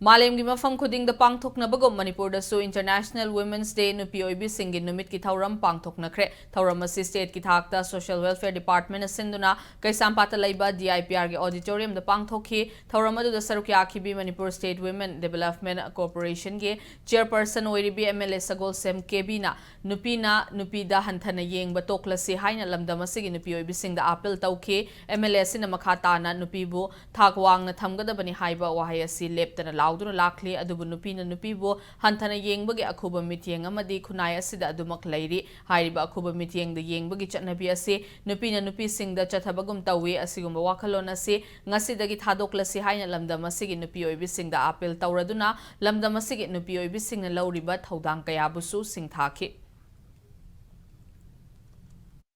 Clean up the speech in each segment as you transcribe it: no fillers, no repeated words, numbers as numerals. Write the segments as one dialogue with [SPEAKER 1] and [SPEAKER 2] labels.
[SPEAKER 1] Malemgi mafam khuding da pangthoknabagum Manipur da su International Women's Day nupi oibi singi numit ki thauram pangthoknakre thauram asi state ki thakta Social Welfare Department asinduna kaisampata laiba DIPR ge auditorium da pangthokhi thauram adu da sarukya Kebi Manipur State Women Development Corporation ge chairperson oiribi MLA Sagol Sem Kebi na nupi da hanthana yengba toklasi haina lamdam asigi nupi oibi sing da appeal tawkhi MLA sina makhata na nupi bu thakwang na thamgadabani haiba wahai asi leptana lauduna lakli adubu nupi bo hantana yengbagi akhuba mitieng amadi khunai asida adumak lairi hairiba akhuba mitieng da yengbagi chatnabi ase nupi singda chathabagum tawi asigumba wakhalon ase ngasidagi thadoklasi haina lamdam asigi nupi oibi singda appeal tawraduna lamdam asigi nupi oibi singna lauriba thaudang kayabusu singthaki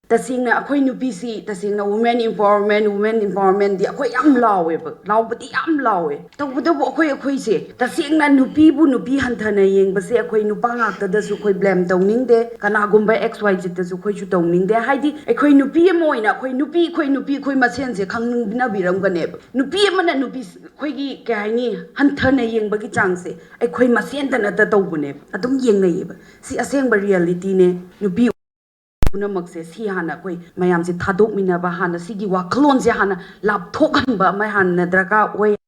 [SPEAKER 2] tasingna akhoi nupisi tasingna women empowerment di akhoi yam lawe ba lawbadi yam lawe tawbudabu akhoi se tasingna nupi hanthana yengba se akhoi nupa ngakta da su khoi blame tawningde kana gumba xyz da su khoi chu tawningde haidi akhoi nupi moina akhoi nupi khoi masen se khangbina biram gane nupi amana nupi khoi gi kaini hanthana yengba gi changse akhoi masen da na ta tawbune adum yengnai ba si asengba reality ne nupi पुनमक्से सी हाना कोई मयाम से थादोक मिनाबा हाना सिगी वाखलोन से हाना लापथोकनबा मै हाना दरकार ओय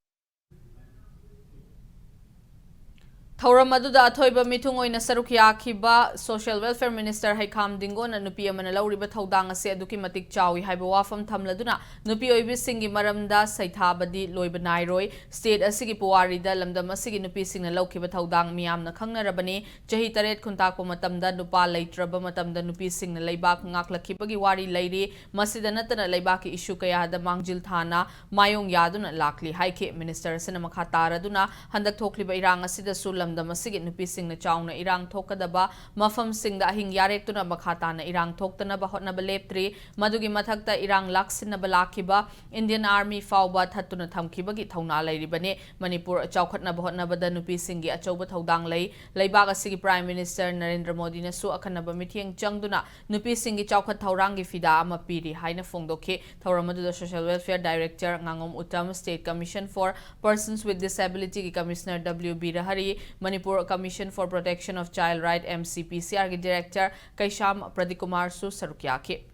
[SPEAKER 1] Thauram aduda athoiba mithung oina saruk yakhiba Social Welfare Minister Haikam Dingona nupi amana lauriba thaudang ase aduki matik chawi haiba wafam thamladuna nupi oibi singi maramda saithabadi loiba nairoi state asigi puwari da lamdam asigi nupi singna laukhiba thaudang miyamna khangnarabani chahi taret khuntakpa matamda nupa leitraba matamda nupi singna leibak ngaklakhibagi wari leiri masida natana leibaki issue kaya da mangjil thana mayong yaduna lakli haike minister sena makha taraduna handak thokliba irang asida sulam Damasigi nupi singna chawna irang thokadaba mafam singda ahing yarektuna makhatana irang thoktana bahotna baleptri madugi mathakta irang laksina balakiba Indian Army fawba thatuna thamkibagi thauna lairibane Manipur chawkhatna bahotna bada nupi singi achauba thaudang leibaga sigi Prime Minister Narendra Modi na su akhanaba mithieng changduna nupi singi chawkhat thaurangi fida ama piri haina phongdokhe thauramadu Social Welfare Director Ngangom Uttam State Commission for Persons with Disability ki Commissioner WB Rahari Manipur Commission for Protection of Child Right MCPCR के Director Kaisham Pradikumar Su Sarukyake